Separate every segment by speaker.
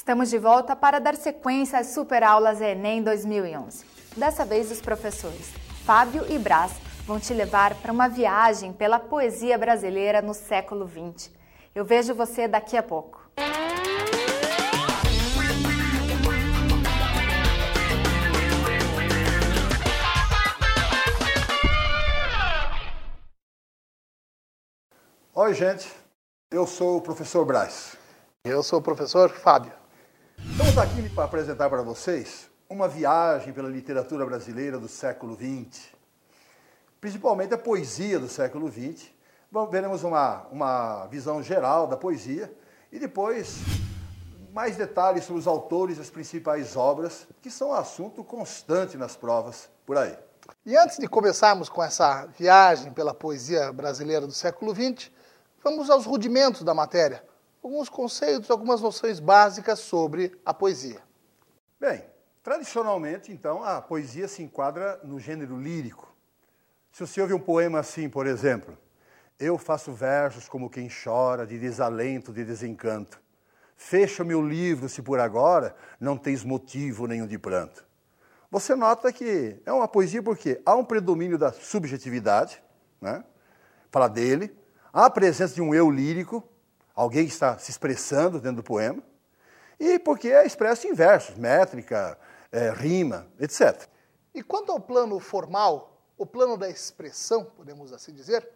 Speaker 1: Estamos de volta para dar sequência às superaulas Enem 2011. Dessa vez, os professores Fábio e Brás vão te levar para uma viagem pela poesia brasileira no século XX. Eu vejo você daqui a pouco.
Speaker 2: Oi, gente. Eu sou o professor Brás.
Speaker 3: Eu sou o professor Fábio.
Speaker 2: Estamos aqui para apresentar para vocês uma viagem pela literatura brasileira do século XX. Principalmente a poesia do século XX. Veremos uma visão geral da poesia e depois mais detalhes sobre os autores das principais obras, que são assunto constante nas provas por aí.
Speaker 3: E antes de começarmos com essa viagem pela poesia brasileira do século XX, vamos aos rudimentos da matéria, alguns conceitos, algumas noções básicas sobre a poesia.
Speaker 2: Bem, tradicionalmente, então, a poesia se enquadra no gênero lírico. Se você ouve um poema assim, por exemplo, eu faço versos como quem chora, de desalento, de desencanto. Fecha o meu livro se por agora não tens motivo nenhum de pranto. Você nota que é uma poesia porque há um predomínio da subjetividade, né? Fala dele, há a presença de um eu lírico, alguém que está se expressando dentro do poema, e porque é expresso em versos, métrica, rima, etc.
Speaker 3: E quanto ao plano formal, o plano da expressão, podemos assim dizer,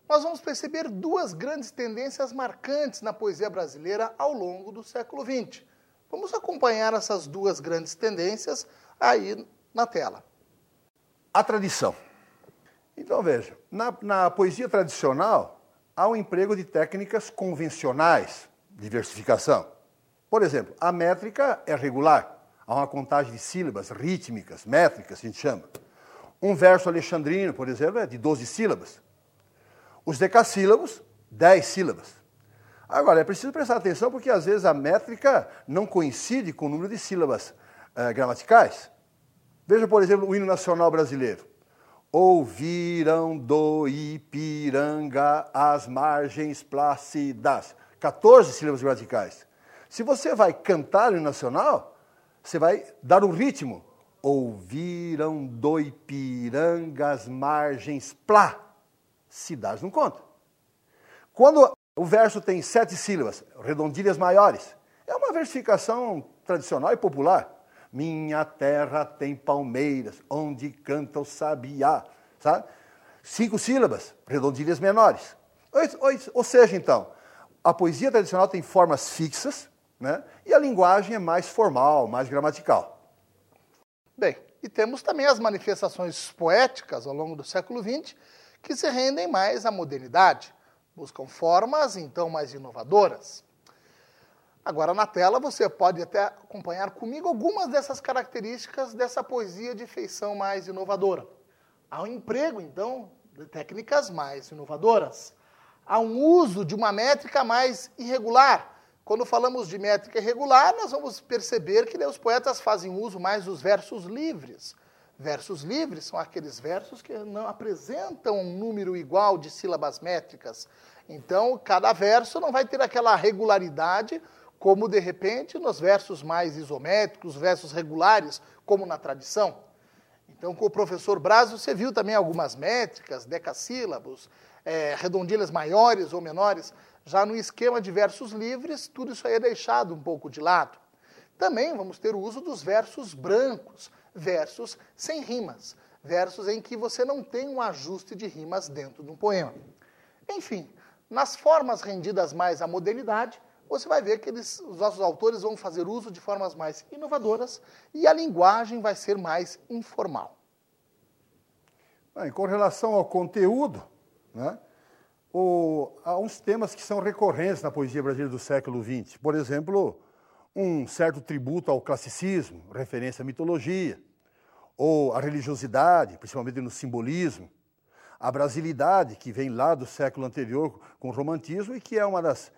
Speaker 3: nós vamos perceber duas grandes tendências marcantes na poesia brasileira ao longo do século XX. Vamos acompanhar essas duas grandes tendências aí na tela.
Speaker 2: A tradição. Então, veja, na poesia tradicional, há o emprego de técnicas convencionais de versificação. Por exemplo, a métrica é regular. Há uma contagem de sílabas rítmicas, métricas, a gente chama. Um verso alexandrino, por exemplo, é de 12 sílabas. Os decassílabos, 10 sílabas. Agora, é preciso prestar atenção porque, às vezes, a métrica não coincide com o número de sílabas gramaticais. Veja, por exemplo, o hino nacional brasileiro. Ouviram do Ipiranga as margens plácidas. 14 sílabas gramaticais. Se você vai cantar o hino nacional, você vai dar um ritmo. Ouviram do Ipiranga as margens plácidas. Não conta. Quando o verso tem 7 sílabas, redondilhas maiores, é uma versificação tradicional e popular. Minha terra tem palmeiras, onde canta o sabiá. Sabe? 5 sílabas, redondilhas menores. Ou seja, então, a poesia tradicional tem formas fixas, né? E a linguagem é mais formal, mais gramatical.
Speaker 3: Bem, e temos também as manifestações poéticas ao longo do século XX que se rendem mais à modernidade, buscam formas, então, mais inovadoras. Agora, na tela, você pode até acompanhar comigo algumas dessas características dessa poesia de feição mais inovadora. Há um emprego, então, de técnicas mais inovadoras. Há um uso de uma métrica mais irregular. Quando falamos de métrica irregular, nós vamos perceber que os poetas fazem uso mais dos versos livres. Versos livres são aqueles versos que não apresentam um número igual de sílabas métricas. Então, cada verso não vai ter aquela regularidade como, de repente, nos versos mais isométricos, versos regulares, como na tradição. Então, com o professor Brás, você viu também algumas métricas, decassílabos, redondilhas maiores ou menores. Já no esquema de versos livres, tudo isso aí é deixado um pouco de lado. Também vamos ter o uso dos versos brancos, versos sem rimas, versos em que você não tem um ajuste de rimas dentro de um poema. Enfim, nas formas rendidas mais à modernidade, você vai ver que os nossos autores vão fazer uso de formas mais inovadoras e a linguagem vai ser mais informal.
Speaker 2: Com relação ao conteúdo, né, há uns temas que são recorrentes na poesia brasileira do século XX. Por exemplo, um certo tributo ao classicismo, referência à mitologia, ou à religiosidade, principalmente no simbolismo, a brasilidade, que vem lá do século anterior com o romantismo e que é uma das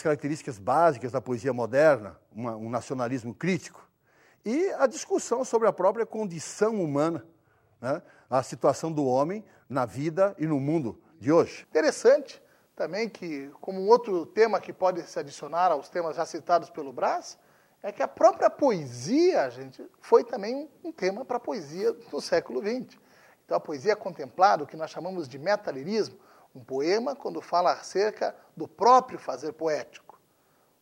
Speaker 2: características básicas da poesia moderna, um nacionalismo crítico, e a discussão sobre a própria condição humana, né, a situação do homem na vida e no mundo de hoje.
Speaker 3: Interessante também que, como um outro tema que pode se adicionar aos temas já citados pelo Brás, é que a própria poesia, gente, foi também um tema para a poesia no século XX. Então, a poesia é contemplada, o que nós chamamos de metalirismo, um poema quando fala acerca do próprio fazer poético.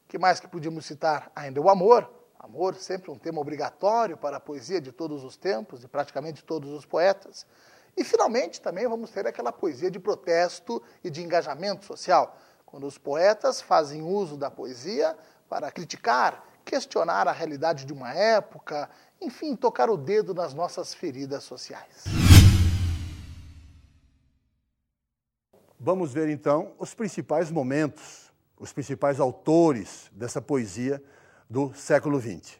Speaker 3: O que mais que podíamos citar? Ainda o amor. Amor sempre um tema obrigatório para a poesia de todos os tempos, de praticamente todos os poetas. E, finalmente, também vamos ter aquela poesia de protesto e de engajamento social, quando os poetas fazem uso da poesia para criticar, questionar a realidade de uma época, enfim, tocar o dedo nas nossas feridas sociais.
Speaker 2: Vamos ver, então, os principais momentos, os principais autores dessa poesia do século XX.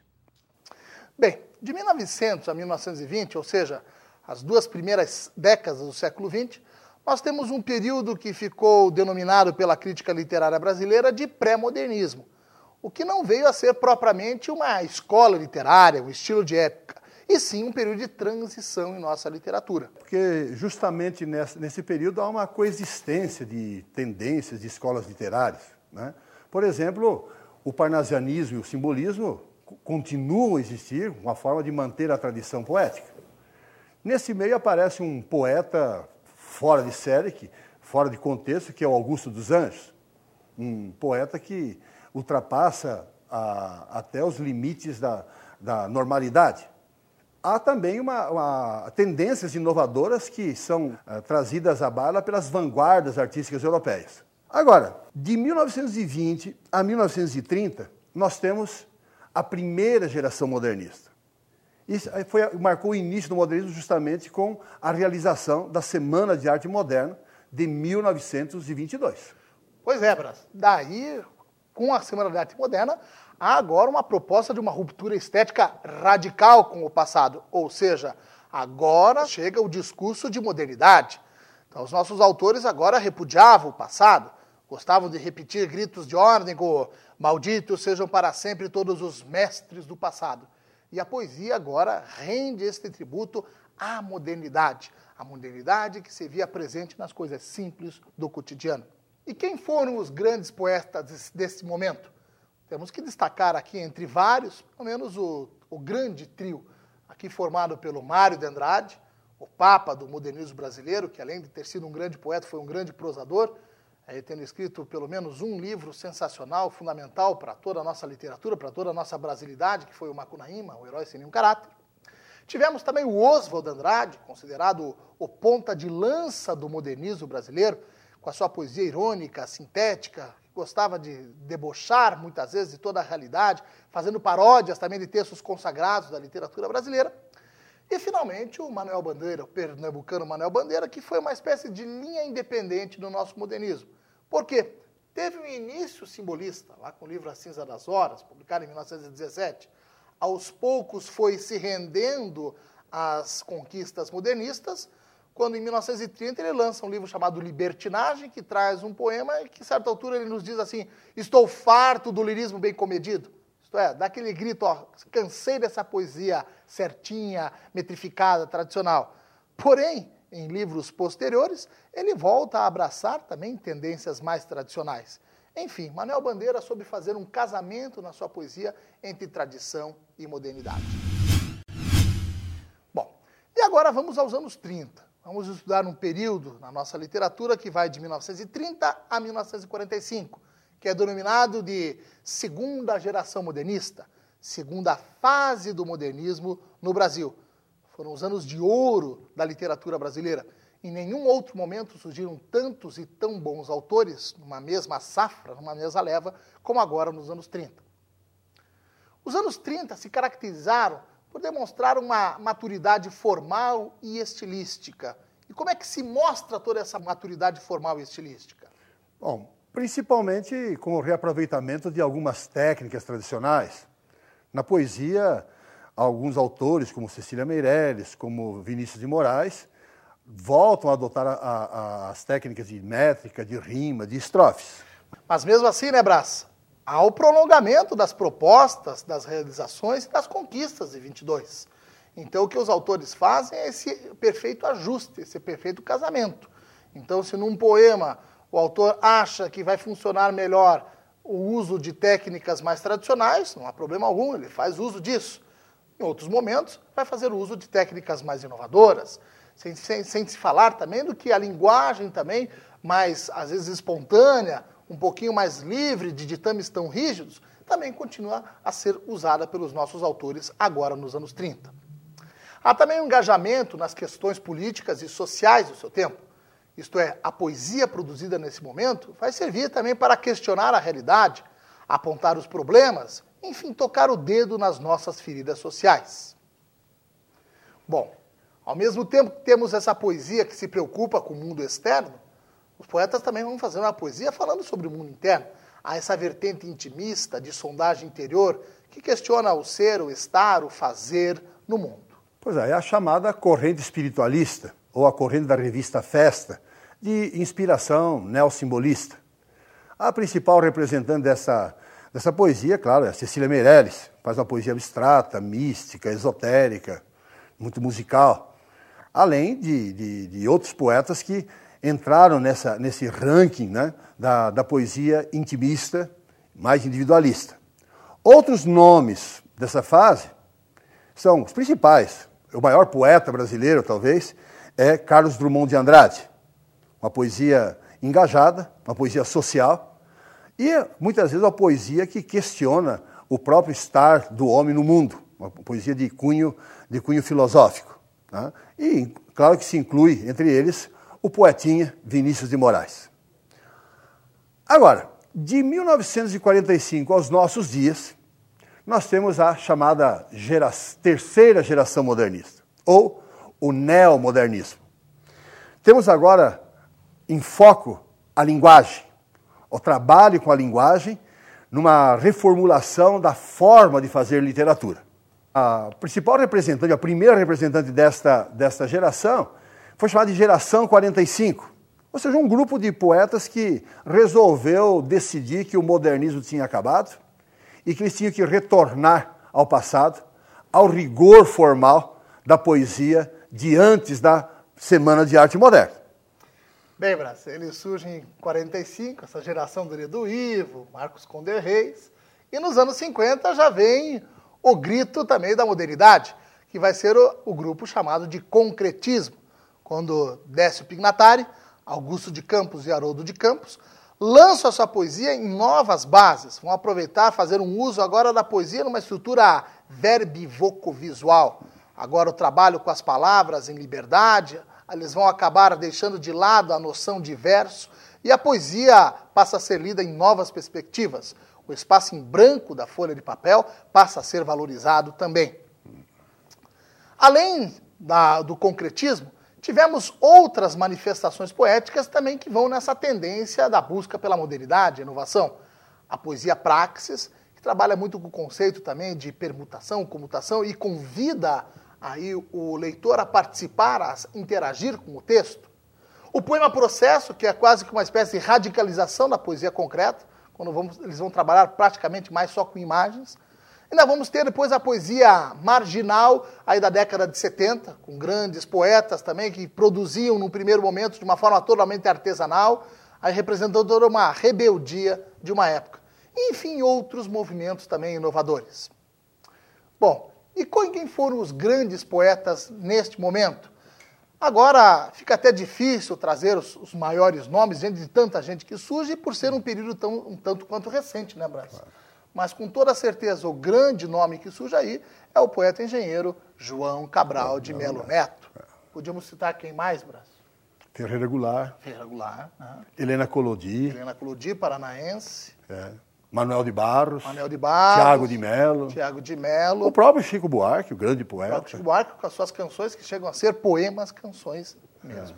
Speaker 3: Bem, de 1900 a 1920, ou seja, as duas primeiras décadas do século XX, nós temos um período que ficou denominado pela crítica literária brasileira de pré-modernismo, o que não veio a ser propriamente uma escola literária, um estilo de época, e sim um período de transição em nossa literatura.
Speaker 2: Porque justamente nesse período há uma coexistência de tendências de escolas literárias, né? Por exemplo, o parnasianismo e o simbolismo continuam a existir, uma forma de manter a tradição poética. Nesse meio aparece um poeta fora de série, fora de contexto, que é o Augusto dos Anjos, um poeta que ultrapassa até os limites da normalidade. Há também tendências inovadoras que são trazidas à baila pelas vanguardas artísticas europeias. Agora, de 1920 a 1930, nós temos a primeira geração modernista. Isso marcou o início do modernismo justamente com a realização da Semana de Arte Moderna de 1922.
Speaker 3: Pois é, Brás. Daí, com a Semana de Arte Moderna, há agora uma proposta de uma ruptura estética radical com o passado. Ou seja, agora chega o discurso de modernidade. Então, os nossos autores agora repudiavam o passado, gostavam de repetir gritos de ordem como "malditos sejam para sempre todos os mestres do passado". E a poesia agora rende este tributo à modernidade. A modernidade que se via presente nas coisas simples do cotidiano. E quem foram os grandes poetas desse momento? Temos que destacar aqui, entre vários, pelo menos o grande trio, aqui formado pelo Mário de Andrade, o papa do modernismo brasileiro, que além de ter sido um grande poeta, foi um grande prosador, tendo escrito pelo menos um livro sensacional, fundamental para toda a nossa literatura, para toda a nossa brasilidade, que foi o Macunaíma, o Herói Sem Nenhum Caráter. Tivemos também o Oswald Andrade, considerado o ponta de lança do modernismo brasileiro, com a sua poesia irônica, sintética, que gostava de debochar muitas vezes de toda a realidade, fazendo paródias também de textos consagrados da literatura brasileira. E, finalmente, o Manuel Bandeira, o pernambucano Manuel Bandeira, que foi uma espécie de linha independente do nosso modernismo. Por quê? Teve um início simbolista, lá com o livro A Cinza das Horas, publicado em 1917. Aos poucos foi se rendendo às conquistas modernistas, quando em 1930 ele lança um livro chamado Libertinagem, que traz um poema e que, a certa altura, ele nos diz assim: "Estou farto do lirismo bem comedido". Isto é, dá aquele grito, ó, cansei dessa poesia certinha, metrificada, tradicional. Porém, em livros posteriores, ele volta a abraçar também tendências mais tradicionais. Enfim, Manuel Bandeira soube fazer um casamento na sua poesia entre tradição e modernidade. Bom, e agora vamos aos anos 30. Vamos estudar um período na nossa literatura que vai de 1930 a 1945, que é denominado de segunda geração modernista, segunda fase do modernismo no Brasil. Foram os anos de ouro da literatura brasileira. Em nenhum outro momento surgiram tantos e tão bons autores numa mesma safra, numa mesma leva, como agora nos anos 30. Os anos 30 se caracterizaram por demonstrar uma maturidade formal e estilística. E como é que se mostra toda essa maturidade formal e estilística?
Speaker 2: Bom, principalmente com o reaproveitamento de algumas técnicas tradicionais. Na poesia, alguns autores, como Cecília Meirelles, como Vinícius de Moraes, voltam a adotar as técnicas de métrica, de rima, de estrofes.
Speaker 3: Mas mesmo assim, né, Brás? Há o prolongamento das propostas, das realizações e das conquistas de 22. Então, o que os autores fazem é esse perfeito ajuste, esse perfeito casamento. Então, se num poema o autor acha que vai funcionar melhor o uso de técnicas mais tradicionais, não há problema algum, ele faz uso disso. Em outros momentos, vai fazer uso de técnicas mais inovadoras, sem se falar também do que a linguagem também mais, às vezes, espontânea, um pouquinho mais livre de ditames tão rígidos, também continua a ser usada pelos nossos autores agora nos anos 30. Há também um engajamento nas questões políticas e sociais do seu tempo. Isto é, a poesia produzida nesse momento vai servir também para questionar a realidade, apontar os problemas, enfim, tocar o dedo nas nossas feridas sociais. Bom, ao mesmo tempo que temos essa poesia que se preocupa com o mundo externo, os poetas também vão fazer uma poesia falando sobre o mundo interno. Há essa vertente intimista, de sondagem interior, que questiona o ser, o estar, o fazer no mundo.
Speaker 2: Pois é a chamada corrente espiritualista, ou a corrente da revista Festa, de inspiração neossimbolista. A principal representante dessa poesia, claro, é a Cecília Meirelles. Faz uma poesia abstrata, mística, esotérica, muito musical. Além de outros poetas que entraram nesse ranking, né, da poesia intimista, mais individualista. Outros nomes dessa fase são os principais. O maior poeta brasileiro, talvez, é Carlos Drummond de Andrade. Uma poesia engajada, uma poesia social e, muitas vezes, uma poesia que questiona o próprio estar do homem no mundo. Uma poesia de cunho filosófico. Tá? E, claro que se inclui, entre eles, o poetinha Vinícius de Moraes. Agora, de 1945 aos nossos dias, nós temos a chamada terceira geração modernista, ou o neomodernismo. Temos agora em foco a linguagem, o trabalho com a linguagem, numa reformulação da forma de fazer literatura. A principal representante, a primeira representante desta geração, foi chamada de Geração 45, ou seja, um grupo de poetas que resolveu decidir que o modernismo tinha acabado e que eles tinham que retornar ao passado, ao rigor formal da poesia de antes da Semana de Arte Moderna.
Speaker 3: Bem, Brás, ele surge em 45, essa geração do Ivo, Marcos Conder Reis, e nos anos 50 já vem o grito também da modernidade, que vai ser o grupo chamado de concretismo, quando Décio Pignatari, Augusto de Campos e Haroldo de Campos lançam a sua poesia em novas bases. Vão aproveitar, fazer um uso agora da poesia numa estrutura verbivoco-visual. Agora o trabalho com as palavras em liberdade, eles vão acabar deixando de lado a noção de verso e a poesia passa a ser lida em novas perspectivas. O espaço em branco da folha de papel passa a ser valorizado também. Além do concretismo, tivemos outras manifestações poéticas também que vão nessa tendência da busca pela modernidade, inovação. A poesia praxis, que trabalha muito com o conceito também de permutação, comutação e convida aí o leitor a participar, a interagir com o texto. O poema processo, que é quase que uma espécie de radicalização da poesia concreta, quando eles vão trabalhar praticamente mais só com imagens. Ainda vamos ter depois a poesia marginal, aí da década de 70, com grandes poetas também, que produziam no primeiro momento de uma forma totalmente artesanal, aí representando toda uma rebeldia de uma época. E, enfim, outros movimentos também inovadores. Bom, e quem foram os grandes poetas neste momento? Agora fica até difícil trazer os maiores nomes diante de tanta gente que surge, por ser um período um tanto quanto recente, né, Brás? Claro. Mas com toda certeza o grande nome que surge aí é o poeta engenheiro João Cabral de Melo Neto. Podíamos citar quem mais, Brás?
Speaker 2: Ferreira Goulart.
Speaker 3: Ferreira Goulart.
Speaker 2: Helena Collodi.
Speaker 3: Helena Collodi, paranaense.
Speaker 2: Manuel de Barros.
Speaker 3: Manuel de Barros.
Speaker 2: Tiago de Mello.
Speaker 3: Tiago de Mello.
Speaker 2: O próprio Chico Buarque, o grande poeta. O próprio
Speaker 3: Chico Buarque com as suas canções que chegam a ser poemas, canções mesmo.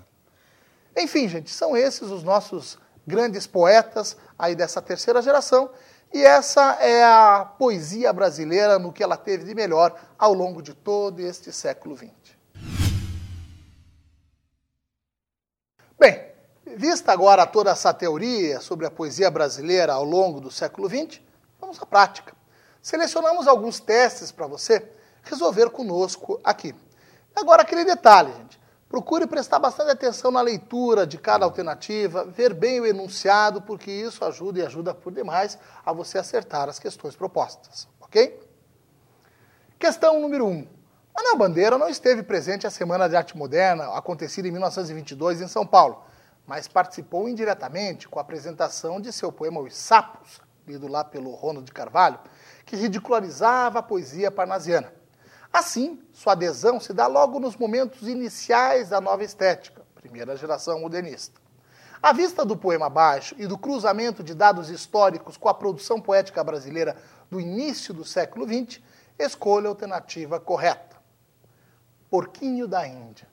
Speaker 3: Enfim, gente, são esses os nossos grandes poetas aí dessa terceira geração. E essa é a poesia brasileira no que ela teve de melhor ao longo de todo este século XX. Bem, vista agora toda essa teoria sobre a poesia brasileira ao longo do século XX, vamos à prática. Selecionamos alguns testes para você resolver conosco aqui. Agora aquele detalhe, gente. Procure prestar bastante atenção na leitura de cada alternativa, ver bem o enunciado, porque isso ajuda e ajuda por demais a você acertar as questões propostas, ok? Questão número 1. Manuel Bandeira não esteve presente à Semana de Arte Moderna, acontecida em 1922 em São Paulo, mas participou indiretamente com a apresentação de seu poema Os Sapos, lido lá pelo Ronald de Carvalho, que ridicularizava a poesia parnasiana. Assim, sua adesão se dá logo nos momentos iniciais da nova estética, primeira geração modernista. À vista do poema abaixo e do cruzamento de dados históricos com a produção poética brasileira do início do século XX, escolha a alternativa correta. Porquinho da Índia.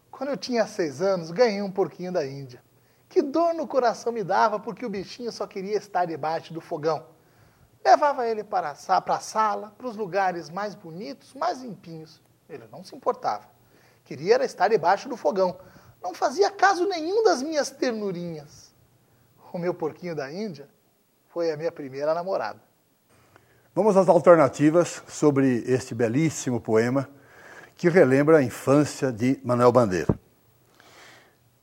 Speaker 3: Quando eu tinha 6 anos, ganhei um porquinho da Índia. Que dor no coração me dava porque o bichinho só queria estar debaixo do fogão. Levava ele para a sala, para os lugares mais bonitos, mais limpinhos. Ele não se importava. Queria era estar debaixo do fogão. Não fazia caso nenhum das minhas ternurinhas. O meu porquinho da Índia foi a minha primeira namorada.
Speaker 2: Vamos às alternativas sobre este belíssimo poema que relembra a infância de Manuel Bandeira.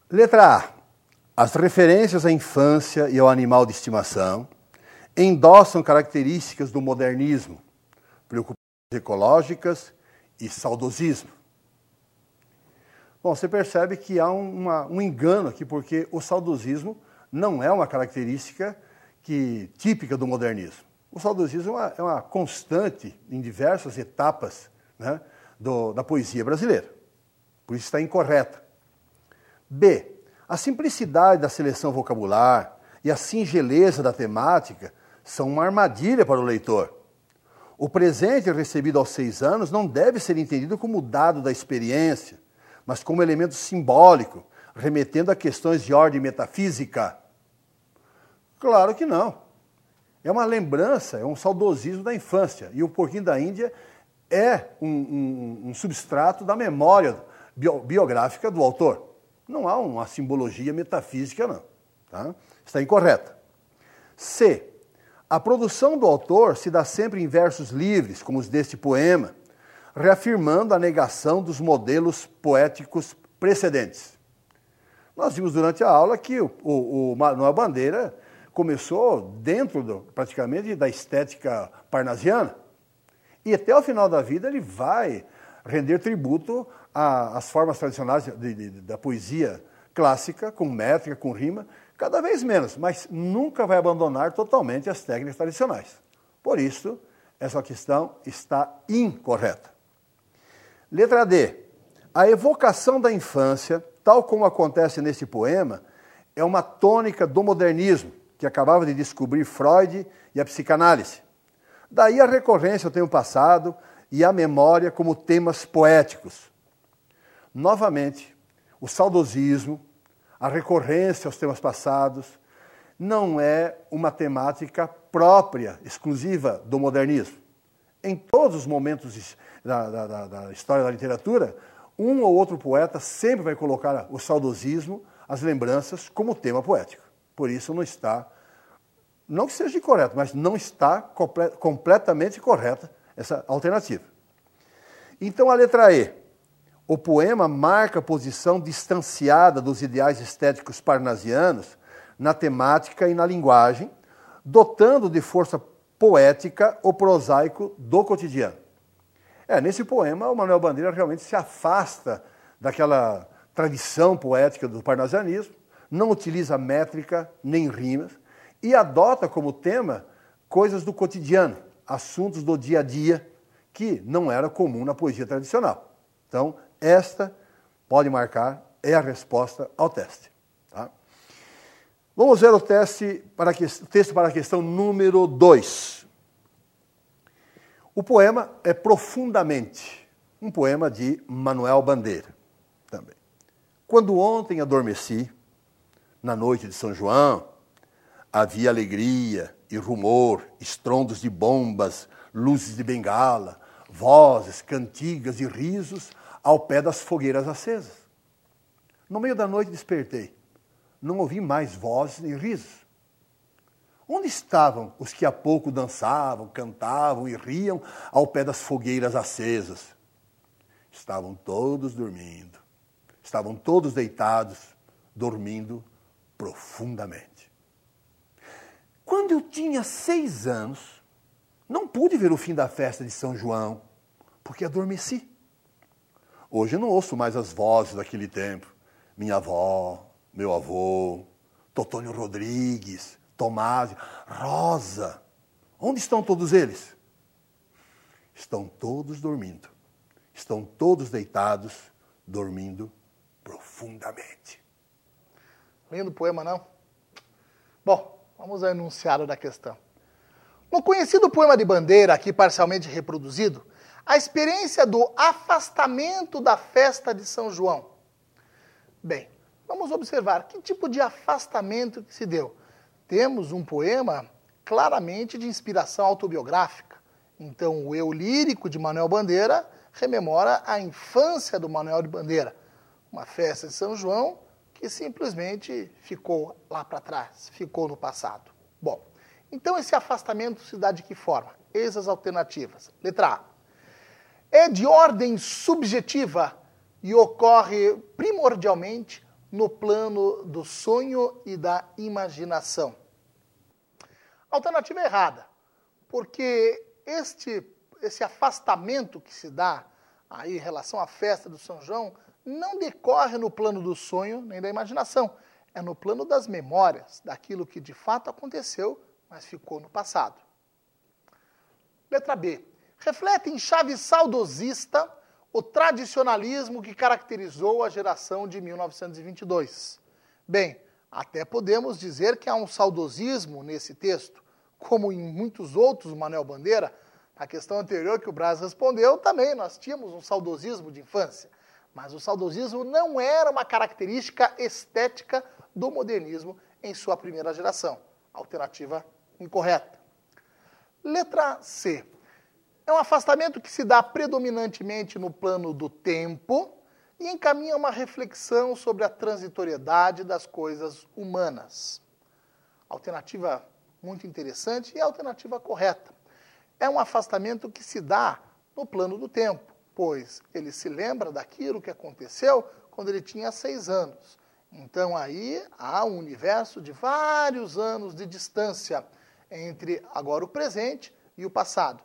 Speaker 2: Letra A. As referências à infância e ao animal de estimação endossam características do modernismo, preocupações ecológicas e saudosismo. Bom, você percebe que há um engano aqui, porque o saudosismo não é uma característica típica do modernismo. O saudosismo é uma constante em diversas etapas, né, da poesia brasileira. Por isso está incorreta. B. A simplicidade da seleção vocabular e a singeleza da temática são uma armadilha para o leitor. O presente recebido aos 6 anos não deve ser entendido como dado da experiência, mas como elemento simbólico, remetendo a questões de ordem metafísica. Claro que não. É uma lembrança, é um saudosismo da infância. E o Porquinho da Índia é um substrato da memória biográfica do autor. Não há uma simbologia metafísica, não. Tá? Está incorreta. C. A produção do autor se dá sempre em versos livres, como os deste poema, reafirmando a negação dos modelos poéticos precedentes. Nós vimos durante a aula que o Manuel Bandeira começou dentro, praticamente, da estética parnasiana, e até o final da vida ele vai render tributo às formas tradicionais da poesia clássica, com métrica, com rima, cada vez menos, mas nunca vai abandonar totalmente as técnicas tradicionais. Por isso, essa questão está incorreta. Letra D. A evocação da infância, tal como acontece neste poema, é uma tônica do modernismo, que acabava de descobrir Freud e a psicanálise. Daí a recorrência ao tempo passado e a memória como temas poéticos. Novamente, o saudosismo, a recorrência aos temas passados, não é uma temática própria, exclusiva do modernismo. Em todos os momentos da história da literatura, um ou outro poeta sempre vai colocar o saudosismo, as lembranças, como tema poético. Por isso não que seja incorreto, mas não está completamente correta essa alternativa. Então, a letra E. O poema marca a posição distanciada dos ideais estéticos parnasianos na temática e na linguagem, dotando de força poética o prosaico do cotidiano. Nesse poema, o Manuel Bandeira realmente se afasta daquela tradição poética do parnasianismo, não utiliza métrica nem rimas, e adota como tema coisas do cotidiano, assuntos do dia a dia, que não era comum na poesia tradicional. Então, esta, pode marcar, é a resposta ao teste. Tá? Vamos ver o texto para a questão número 2. O poema é Profundamente, um poema de Manuel Bandeira. Também. Quando ontem adormeci, na noite de São João, havia alegria e rumor, estrondos de bombas, luzes de bengala, vozes, cantigas e risos ao pé das fogueiras acesas. No meio da noite despertei. Não ouvi mais vozes nem risos. Onde estavam os que há pouco dançavam, cantavam e riam ao pé das fogueiras acesas? Estavam todos dormindo. Estavam todos deitados, dormindo profundamente. Quando eu tinha 6 anos, não pude ver o fim da festa de São João, porque adormeci. Hoje eu não ouço mais as vozes daquele tempo. Minha avó, meu avô, Totônio Rodrigues, Tomás, Rosa. Onde estão todos eles? Estão todos dormindo. Estão todos deitados, dormindo profundamente.
Speaker 3: Lindo poema, não? Bom, vamos ao enunciado da questão. No conhecido poema de Bandeira, aqui parcialmente reproduzido, a experiência do afastamento da festa de São João. Bem, vamos observar que tipo de afastamento que se deu. Temos um poema claramente de inspiração autobiográfica. Então, o eu lírico de Manuel Bandeira rememora a infância do Manuel de Bandeira. Uma festa de São João que simplesmente ficou lá para trás, ficou no passado. Bom, então esse afastamento se dá de que forma? Eis as alternativas. Letra A. É de ordem subjetiva e ocorre primordialmente no plano do sonho e da imaginação. Alternativa errada, porque esse afastamento que se dá aí em relação à festa do São João não decorre no plano do sonho nem da imaginação. É no plano das memórias, daquilo que de fato aconteceu, mas ficou no passado. Letra B. Reflete em chave saudosista o tradicionalismo que caracterizou a geração de 1922. Bem, até podemos dizer que há um saudosismo nesse texto, como em muitos outros do Manuel Bandeira. Na questão anterior que o Braz respondeu, também nós tínhamos um saudosismo de infância. Mas o saudosismo não era uma característica estética do modernismo em sua primeira geração. Alternativa incorreta. Letra C. É um afastamento que se dá predominantemente no plano do tempo e encaminha uma reflexão sobre a transitoriedade das coisas humanas. Alternativa muito interessante e a alternativa correta. É um afastamento que se dá no plano do tempo, pois ele se lembra daquilo que aconteceu quando ele tinha 6 anos. Então aí há um universo de vários anos de distância entre agora o presente e o passado.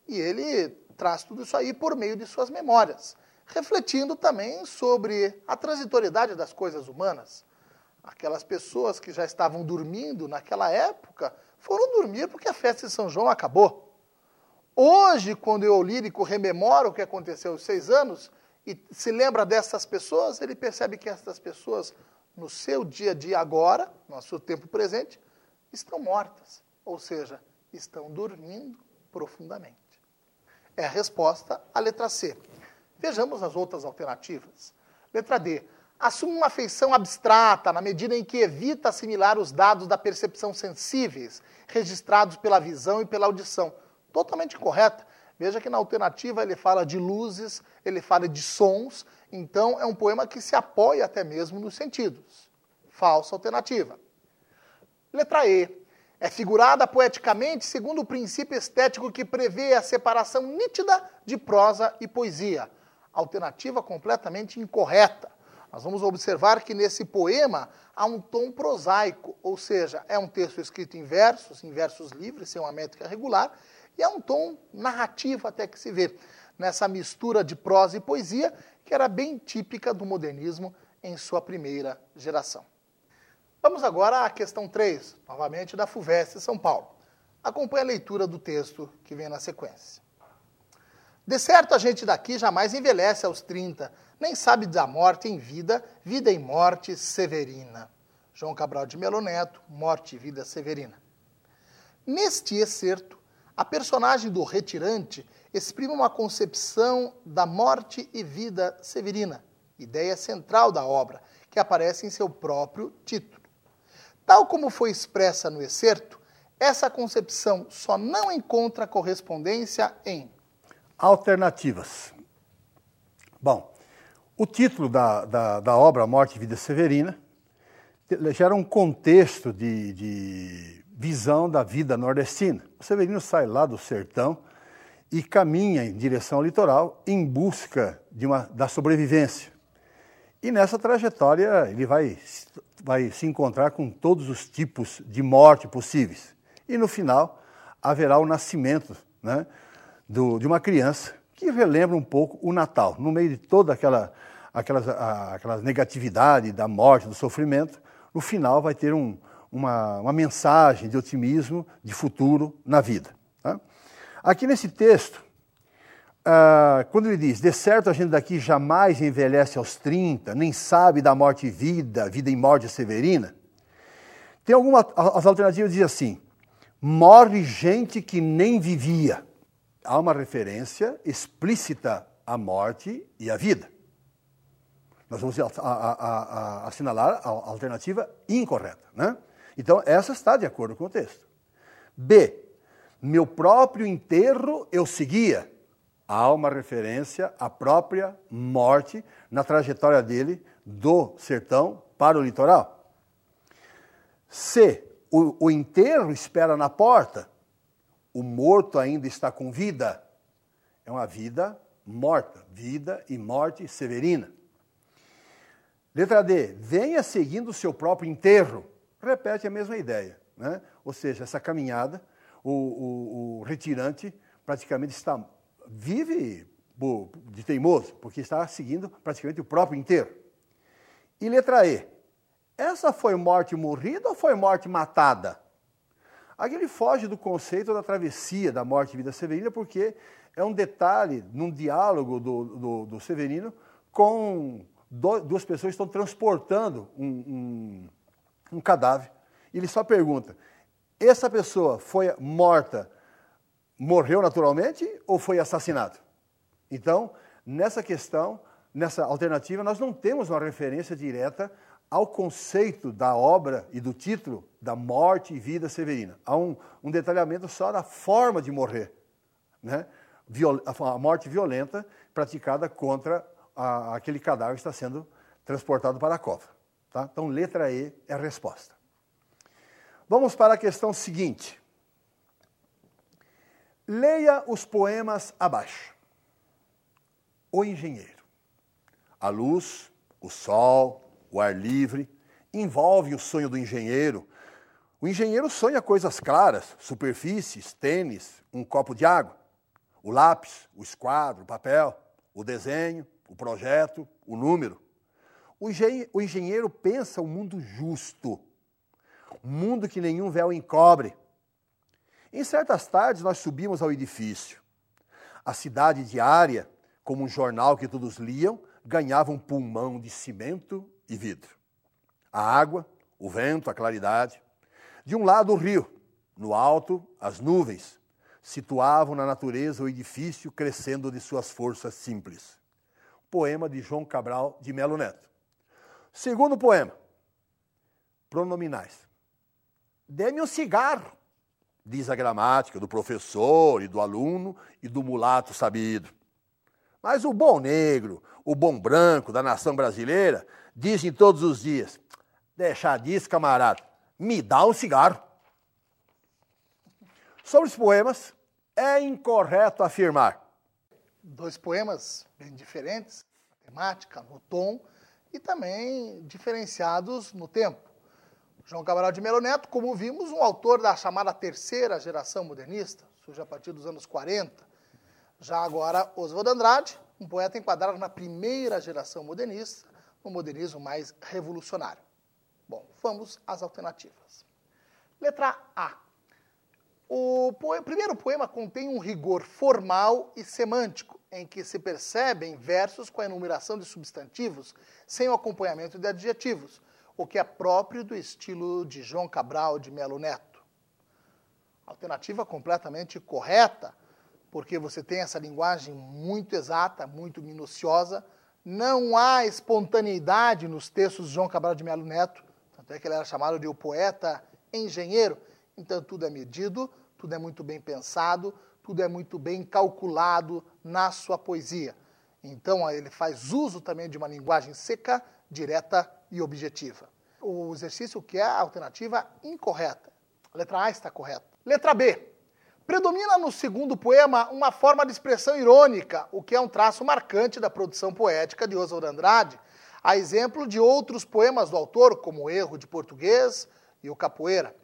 Speaker 3: E ele traz tudo isso aí por meio de suas memórias, refletindo também sobre a transitoriedade das coisas humanas. Aquelas pessoas que já estavam dormindo naquela época foram dormir porque a festa de São João acabou. Hoje, quando o lírico rememora o que aconteceu aos 6 anos e se lembra dessas pessoas, ele percebe que essas pessoas, no seu dia a dia agora, no seu tempo presente, estão mortas. Ou seja, estão dormindo profundamente. É a resposta à letra C. Vejamos as outras alternativas. Letra D. Assume uma feição abstrata na medida em que evita assimilar os dados da percepção sensíveis, registrados pela visão e pela audição. Totalmente incorreta. Veja que na alternativa ele fala de luzes, ele fala de sons, então é um poema que se apoia até mesmo nos sentidos. Falsa alternativa. Letra E. É figurada poeticamente segundo o princípio estético que prevê a separação nítida de prosa e poesia. Alternativa completamente incorreta. Nós vamos observar que nesse poema há um tom prosaico, ou seja, é um texto escrito em versos livres, sem uma métrica regular, e é um tom narrativo até que se vê, nessa mistura de prosa e poesia, que era bem típica do modernismo em sua primeira geração. Vamos agora à questão 3, novamente da FUVEST São Paulo. Acompanhe a leitura do texto que vem na sequência. De certo, a gente daqui jamais envelhece aos 30, nem sabe da morte em vida, vida e morte severina. João Cabral de Melo Neto, Morte e Vida Severina. Neste excerto, a personagem do retirante exprime uma concepção da morte e vida severina, ideia central da obra, que aparece em seu próprio título. Tal como foi expressa no excerto, essa concepção só não encontra correspondência em
Speaker 2: alternativas. Bom, o título da obra Morte e Vida Severina gera um contexto de visão da vida nordestina. O Severino sai lá do sertão e caminha em direção ao litoral em busca da sobrevivência. E nessa trajetória ele vai se encontrar com todos os tipos de morte possíveis. E no final haverá o nascimento, né, de uma criança que relembra um pouco o Natal. No meio de toda aquela negatividade da morte, do sofrimento, no final vai ter uma mensagem de otimismo, de futuro na vida. Tá? Aqui nesse texto, quando ele diz, de certo a gente daqui jamais envelhece aos 30, nem sabe da morte e vida e morte severina, tem as alternativas dizem assim, morre gente que nem vivia. Há uma referência explícita à morte e à vida. Nós vamos assinalar a alternativa incorreta, né? Então, essa está de acordo com o texto. B, meu próprio enterro eu seguia. Há uma referência à própria morte na trajetória dele do sertão para o litoral. C, o enterro espera na porta. O morto ainda está com vida. É uma vida morta, vida e morte severina. Letra D, venha seguindo o seu próprio enterro. Repete a mesma ideia, né? Ou seja, essa caminhada, o retirante praticamente vive de teimoso, porque está seguindo praticamente o próprio enterro. E letra E, essa foi morte morrida ou foi morte matada? Aqui ele foge do conceito da travessia da morte e vida severina, porque é um detalhe num diálogo do Severino com duas pessoas que estão transportando um cadáver. E ele só pergunta, essa pessoa foi morta, morreu naturalmente ou foi assassinado? Então, nessa questão, nessa alternativa, nós não temos uma referência direta ao conceito da obra e do título da morte e vida severina. Há um detalhamento só da forma de morrer, né? A morte violenta praticada contra aquele cadáver que está sendo transportado para a cova. Tá? Então, letra E é a resposta. Vamos para a questão seguinte. Leia os poemas abaixo. O engenheiro. A luz, o sol, o ar livre, envolve o sonho do engenheiro. O engenheiro sonha coisas claras, superfícies, tênis, um copo de água. O lápis, o esquadro, o papel, o desenho, o projeto, o número. O engenheiro pensa um mundo justo, um mundo que nenhum véu encobre. Em certas tardes nós subimos ao edifício. A cidade diária, como um jornal que todos liam, ganhava um pulmão de cimento e vidro. A água, o vento, a claridade. De um lado o rio, no alto as nuvens, situavam na natureza o edifício crescendo de suas forças simples. Poema de João Cabral de Melo Neto. Segundo poema, pronominais. Dê-me um cigarro, diz a gramática do professor e do aluno e do mulato sabido. Mas o bom negro, o bom branco da nação brasileira, dizem todos os dias, deixa disso, camarada, me dá um cigarro. Sobre os poemas, é incorreto afirmar.
Speaker 3: Dois poemas bem diferentes, na temática, no tom, e também diferenciados no tempo. João Cabral de Melo Neto, como vimos, um autor da chamada terceira geração modernista, surge a partir dos anos 40. Já agora, Oswald Andrade, um poeta enquadrado na primeira geração modernista, no modernismo mais revolucionário. Bom, vamos às alternativas. Letra A. O primeiro poema contém um rigor formal e semântico, em que se percebem versos com a enumeração de substantivos sem o acompanhamento de adjetivos, o que é próprio do estilo de João Cabral de Melo Neto. Alternativa completamente correta, porque você tem essa linguagem muito exata, muito minuciosa, não há espontaneidade nos textos de João Cabral de Melo Neto, tanto é que ele era chamado de o poeta engenheiro, então tudo é medido, tudo é muito bem pensado, tudo é muito bem calculado na sua poesia. Então ele faz uso também de uma linguagem seca, direta e objetiva. O exercício que é a alternativa incorreta. A letra A está correta. Letra B. Predomina no segundo poema uma forma de expressão irônica, o que é um traço marcante da produção poética de Oswald Andrade, A exemplo de outros poemas do autor, como O Erro de Português e O Capoeira.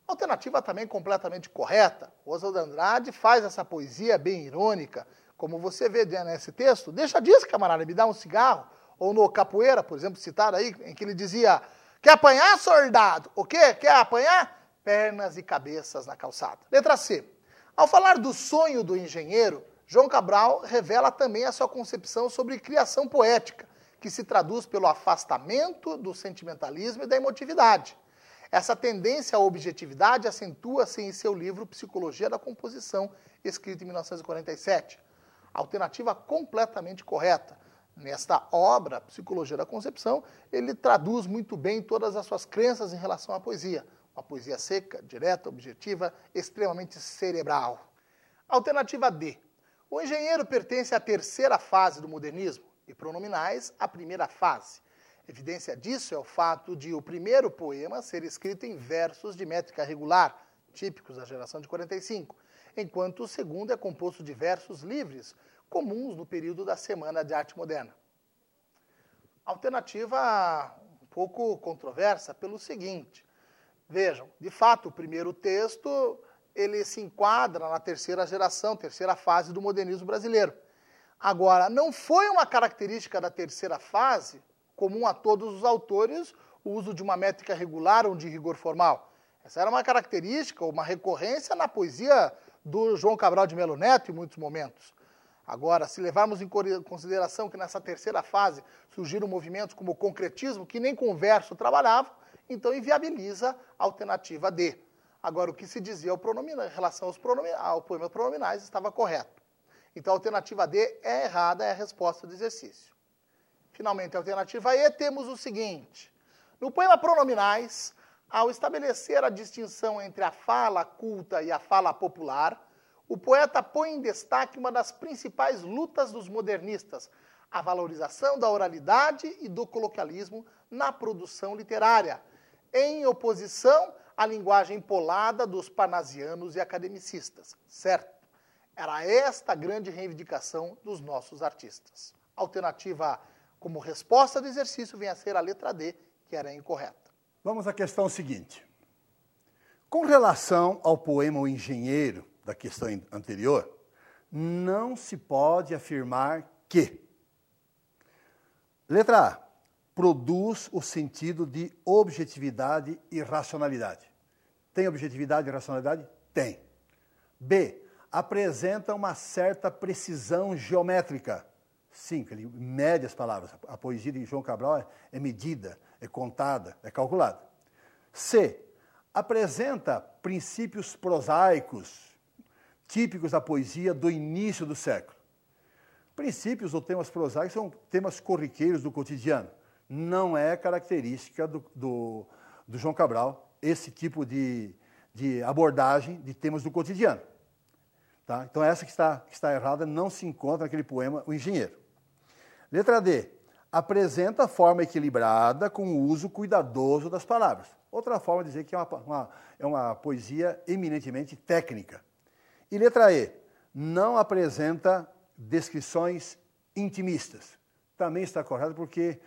Speaker 3: Alternativa também completamente correta. Oswald de Andrade faz essa poesia bem irônica, como você vê nesse texto. Deixa disso, camarada, me dá um cigarro. Ou no Capoeira, por exemplo, citado aí, em que ele dizia: quer apanhar, soldado? O quê? Quer apanhar? Pernas e cabeças na calçada. Letra C. Ao falar do sonho do engenheiro, João Cabral revela também a sua concepção sobre criação poética, que se traduz pelo afastamento do sentimentalismo e da emotividade. Essa tendência à objetividade acentua-se em seu livro Psicologia da Composição, escrito em 1947. Alternativa completamente correta. Nesta obra, Psicologia da Concepção, ele traduz muito bem todas as suas crenças em relação à poesia. Uma poesia seca, direta, objetiva, extremamente cerebral. Alternativa D. O engenheiro pertence à terceira fase do modernismo e pronominais à primeira fase. Evidência disso é o fato de o primeiro poema ser escrito em versos de métrica regular, típicos da geração de 45, enquanto o segundo é composto de versos livres, comuns no período da Semana de Arte Moderna. Alternativa um pouco controversa pelo seguinte. Vejam, de fato, o primeiro texto ele se enquadra na terceira geração, terceira fase do modernismo brasileiro. Agora, não foi uma característica da terceira fase comum a todos os autores o uso de uma métrica regular ou de rigor formal. Essa era uma característica, uma recorrência na poesia do João Cabral de Melo Neto em muitos momentos. Agora, se levarmos em consideração que nessa terceira fase surgiram movimentos como o concretismo, que nem com verso trabalhavam, então inviabiliza a alternativa D. Agora, o que se dizia em relação ao poema pronominais estava correto. Então, a alternativa D é errada, é a resposta do exercício. Finalmente, a alternativa E, temos o seguinte. No poema Pronominais, ao estabelecer a distinção entre a fala culta e a fala popular, o poeta põe em destaque uma das principais lutas dos modernistas, a valorização da oralidade e do coloquialismo na produção literária, em oposição à linguagem polada dos parnasianos e academicistas, certo? Era esta a grande reivindicação dos nossos artistas. A alternativa como resposta do exercício vem a ser a letra D, que era incorreta.
Speaker 2: Vamos à questão seguinte. Com relação ao poema O Engenheiro, da questão anterior, não se pode afirmar que. Letra A. Produz o sentido de objetividade e racionalidade. Tem objetividade e racionalidade? Tem. B. Apresenta uma certa precisão geométrica. Sim, ele mede as palavras. A poesia de João Cabral é medida, é contada, é calculada. C. Apresenta princípios prosaicos, típicos da poesia do início do século. Princípios ou temas prosaicos são temas corriqueiros do cotidiano. Não é característica do João Cabral esse tipo de abordagem de temas do cotidiano. Tá? Então, essa que está errada não se encontra naquele poema O Engenheiro. Letra D. Apresenta forma equilibrada com o uso cuidadoso das palavras. Outra forma de dizer que é uma poesia eminentemente técnica. E letra E. Não apresenta descrições intimistas. Também está correto porque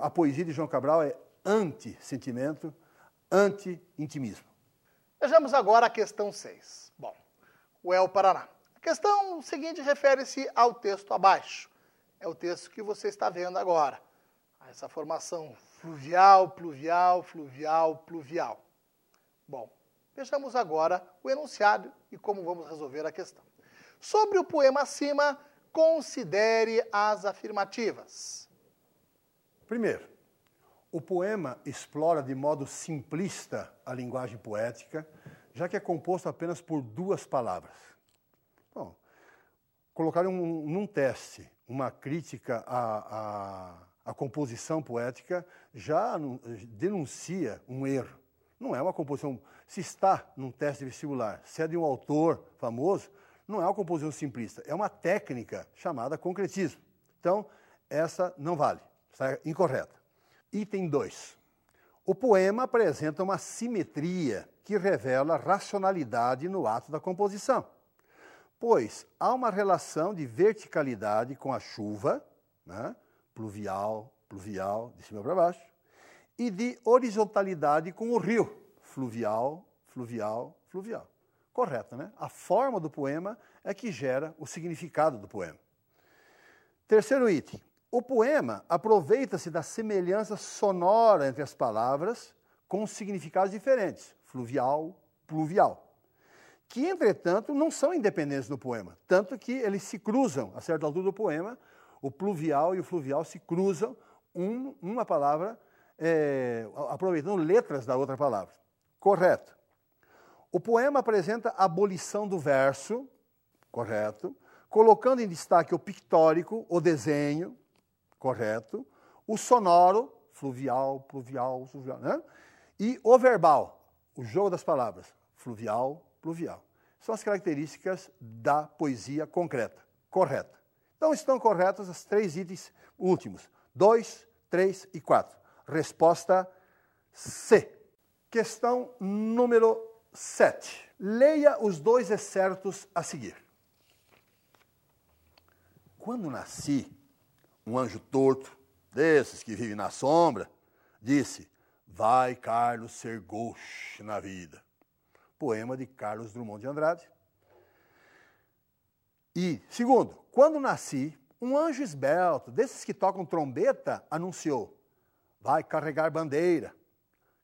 Speaker 2: a poesia de João Cabral é anti-sentimento, anti-intimismo.
Speaker 3: Vejamos agora a questão 6. Bom, o El Paraná. A questão seguinte refere-se ao texto abaixo. É o texto que você está vendo agora. Essa formação fluvial, pluvial, fluvial, pluvial. Bom, vejamos agora o enunciado e como vamos resolver a questão. Sobre o poema acima, considere as afirmativas.
Speaker 2: Primeiro, o poema explora de modo simplista a linguagem poética, já que é composto apenas por duas palavras. Bom, colocar num teste uma crítica à composição poética já denuncia um erro. Não é uma composição... Se está num teste vestibular, se é de um autor famoso, não é uma composição simplista, é uma técnica chamada concretismo. Então, essa não vale, está incorreta. Item 2. O poema apresenta uma simetria que revela racionalidade no ato da composição, pois há uma relação de verticalidade com a chuva, né, pluvial, pluvial, de cima para baixo, e de horizontalidade com o rio, fluvial, fluvial, fluvial. Correto, né? A forma do poema é que gera o significado do poema. Terceiro item. O poema aproveita-se da semelhança sonora entre as palavras com significados diferentes, fluvial, pluvial, que, entretanto, não são independentes do poema, tanto que eles se cruzam, a certa altura do poema, o pluvial e o fluvial se cruzam, uma palavra, aproveitando letras da outra palavra. Correto. O poema apresenta a abolição do verso, correto, colocando em destaque o pictórico, o desenho, correto, o sonoro, fluvial, pluvial, fluvial, né? E o verbal, o jogo das palavras, fluvial, pluvial. São as características da poesia concreta, correta. Então estão corretos os 3 itens últimos, 2, 3 e 4. Resposta C. Questão número 7. Leia os 2 excertos a seguir. Quando nasci, um anjo torto, desses que vivem na sombra, disse: vai, Carlos, ser gauche na vida. Poema de Carlos Drummond de Andrade. E, segundo, quando nasci, um anjo esbelto, desses que tocam trombeta, anunciou: vai carregar bandeira.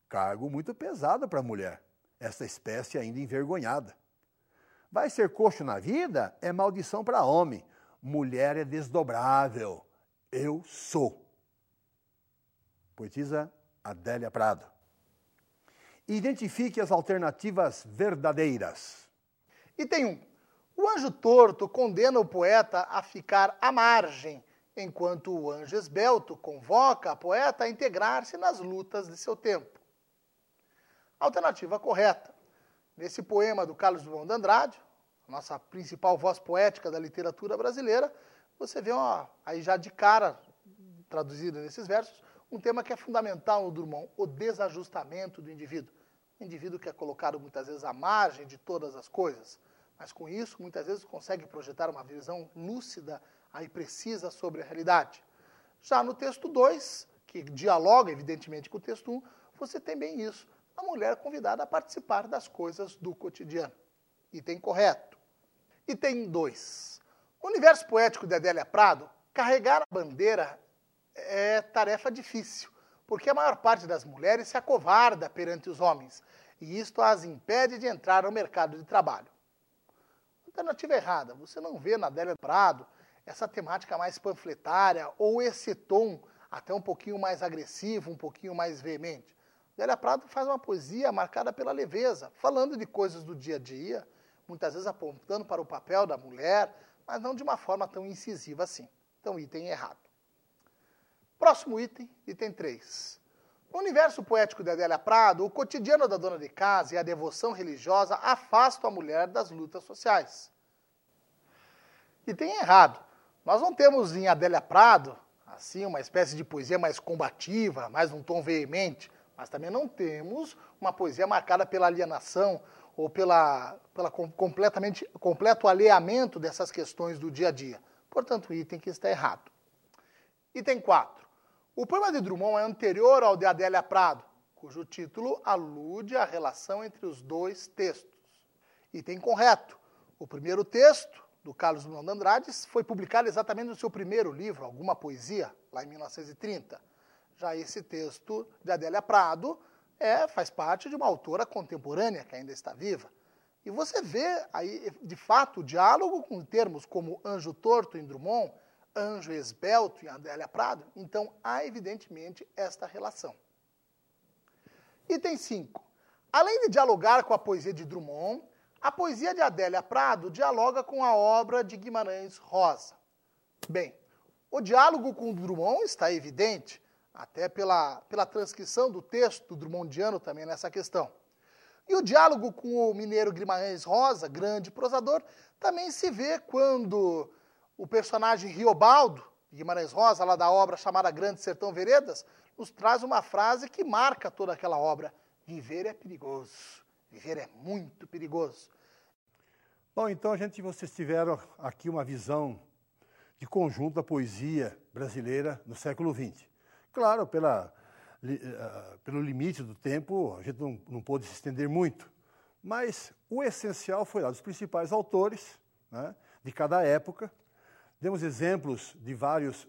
Speaker 2: Cargo muito pesado para a mulher, essa espécie ainda envergonhada. Vai ser coxo na vida é maldição para homem. Mulher é desdobrável. Eu sou. Poetisa Adélia Prado. Identifique as alternativas verdadeiras.
Speaker 3: Item 1. O anjo torto condena o poeta a ficar à margem, enquanto o anjo esbelto convoca a poeta a integrar-se nas lutas de seu tempo. Alternativa correta. Nesse poema do Carlos Drummond de Andrade, nossa principal voz poética da literatura brasileira, você vê, aí já de cara, traduzido nesses versos, um tema que é fundamental no Drummond, o desajustamento do indivíduo. O indivíduo que é colocado muitas vezes à margem de todas as coisas, mas com isso muitas vezes consegue projetar uma visão lúcida e precisa sobre a realidade. Já no texto 2, que dialoga evidentemente com o texto 1, você tem bem isso, a mulher convidada a participar das coisas do cotidiano. Item correto. Item 2. No universo poético de Adélia Prado, carregar a bandeira é tarefa difícil, porque a maior parte das mulheres se acovarda perante os homens, e isto as impede de entrar no mercado de trabalho. Alternativa errada, você não vê na Adélia Prado essa temática mais panfletária ou esse tom até um pouquinho mais agressivo, um pouquinho mais veemente. Adélia Prado faz uma poesia marcada pela leveza, falando de coisas do dia a dia, muitas vezes apontando para o papel da mulher, mas não de uma forma tão incisiva assim. Então, item errado. Próximo item, item 3. No universo poético de Adélia Prado, o cotidiano da dona de casa e a devoção religiosa afastam a mulher das lutas sociais. Item errado. Nós não temos em Adélia Prado, assim, uma espécie de poesia mais combativa, mais um tom veemente, mas também não temos uma poesia marcada pela alienação ou completo alheamento dessas questões do dia a dia. Portanto, o item que está errado. Item 4. O poema de Drummond é anterior ao de Adélia Prado, cujo título alude à relação entre os 2 textos. Item correto. O primeiro texto, do Carlos Drummond de Andrade, foi publicado exatamente no seu primeiro livro, Alguma Poesia, lá em 1930. Já esse texto de Adélia Prado faz parte de uma autora contemporânea que ainda está viva. E você vê aí, de fato, o diálogo com termos como anjo torto em Drummond, anjo esbelto em Adélia Prado, então há evidentemente esta relação. Item 5. Além de dialogar com a poesia de Drummond, a poesia de Adélia Prado dialoga com a obra de Guimarães Rosa. Bem, o diálogo com Drummond está evidente, até pela transcrição do texto drummondiano também nessa questão. E o diálogo com o mineiro Guimarães Rosa, grande prosador, também se vê quando o personagem Riobaldo, Guimarães Rosa, lá da obra chamada Grande Sertão Veredas, nos traz uma frase que marca toda aquela obra. Viver é perigoso. Viver é muito perigoso.
Speaker 2: Bom, então, vocês tiveram aqui uma visão de conjunto da poesia brasileira no século XX, Claro, pelo limite do tempo, a gente não pôde se estender muito, mas o essencial foi lá dos principais autores, né, de cada época. Demos exemplos de vários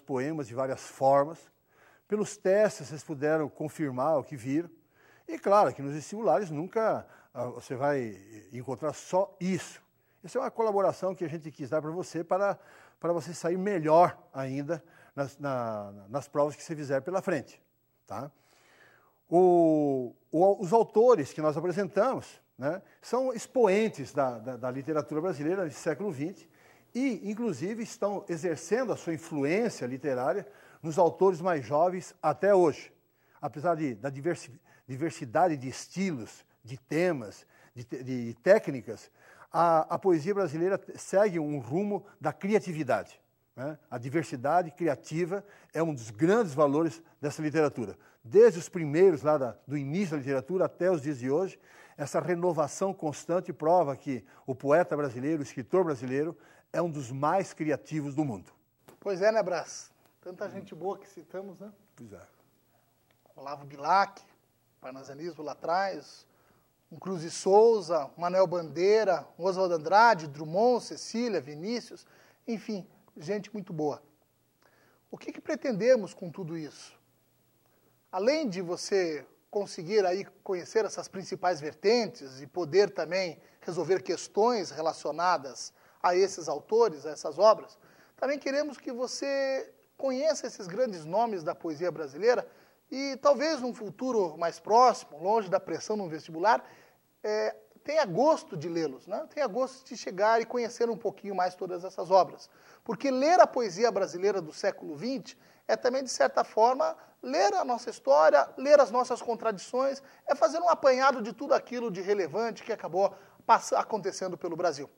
Speaker 2: poemas, de várias formas. Pelos testes, vocês puderam confirmar o que viram. E claro que nos vestibulares nunca você vai encontrar só isso. Essa é uma colaboração que a gente quis dar para você, para você sair melhor ainda nas provas que você fizer pela frente. Tá? Os autores que nós apresentamos, né, são expoentes da literatura brasileira do século XX e, inclusive, estão exercendo a sua influência literária nos autores mais jovens até hoje. Apesar da diversidade de estilos, de temas, de técnicas, a poesia brasileira segue um rumo da criatividade. Né? A diversidade criativa é um dos grandes valores dessa literatura. Desde os primeiros, lá do início da literatura até os dias de hoje, essa renovação constante prova que o poeta brasileiro, o escritor brasileiro, é um dos mais criativos do mundo.
Speaker 3: Pois é, né, Brás? Tanta gente boa que citamos, né?
Speaker 2: Pois é.
Speaker 3: Olavo Bilac, Parnasianismo lá atrás, um Cruz de Souza, Manuel Bandeira, Oswald Andrade, Drummond, Cecília, Vinícius, enfim, gente muito boa. O que pretendemos com tudo isso? Além de você conseguir aí conhecer essas principais vertentes e poder também resolver questões relacionadas a esses autores, a essas obras, também queremos que você conheça esses grandes nomes da poesia brasileira e talvez num futuro mais próximo, longe da pressão no vestibular, tenha gosto de lê-los, né? Tenha gosto de chegar e conhecer um pouquinho mais todas essas obras. Porque ler a poesia brasileira do século XX é também, de certa forma, ler a nossa história, ler as nossas contradições, é fazer um apanhado de tudo aquilo de relevante que acabou acontecendo pelo Brasil.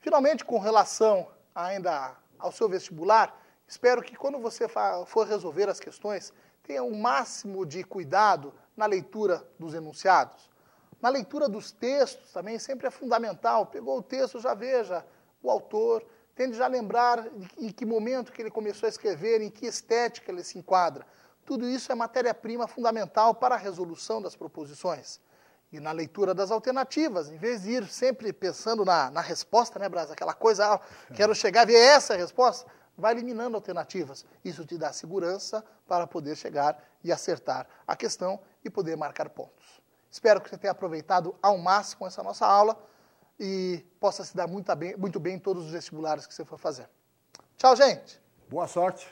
Speaker 3: Finalmente, com relação ainda ao seu vestibular, espero que quando você for resolver as questões, tenha o máximo de cuidado na leitura dos enunciados. Na leitura dos textos também sempre é fundamental. Pegou o texto, já veja o autor, tende já a lembrar em que momento que ele começou a escrever, em que estética ele se enquadra. Tudo isso é matéria-prima fundamental para a resolução das proposições. E na leitura das alternativas, em vez de ir sempre pensando na resposta, né, Brás? Aquela coisa, quero chegar a ver essa resposta, vai eliminando alternativas. Isso te dá segurança para poder chegar e acertar a questão e poder marcar pontos. Espero que você tenha aproveitado ao máximo essa nossa aula e possa se dar muito bem em todos os vestibulares que você for fazer. Tchau, gente!
Speaker 2: Boa sorte!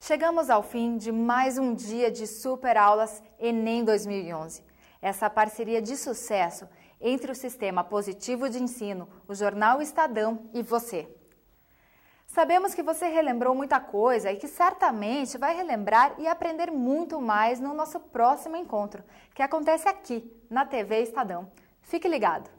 Speaker 1: Chegamos ao fim de mais um dia de Super Aulas Enem 2011. Essa parceria de sucesso entre o Sistema Positivo de Ensino, o Jornal Estadão e você. Sabemos que você relembrou muita coisa e que certamente vai relembrar e aprender muito mais no nosso próximo encontro, que acontece aqui, na TV Estadão. Fique ligado!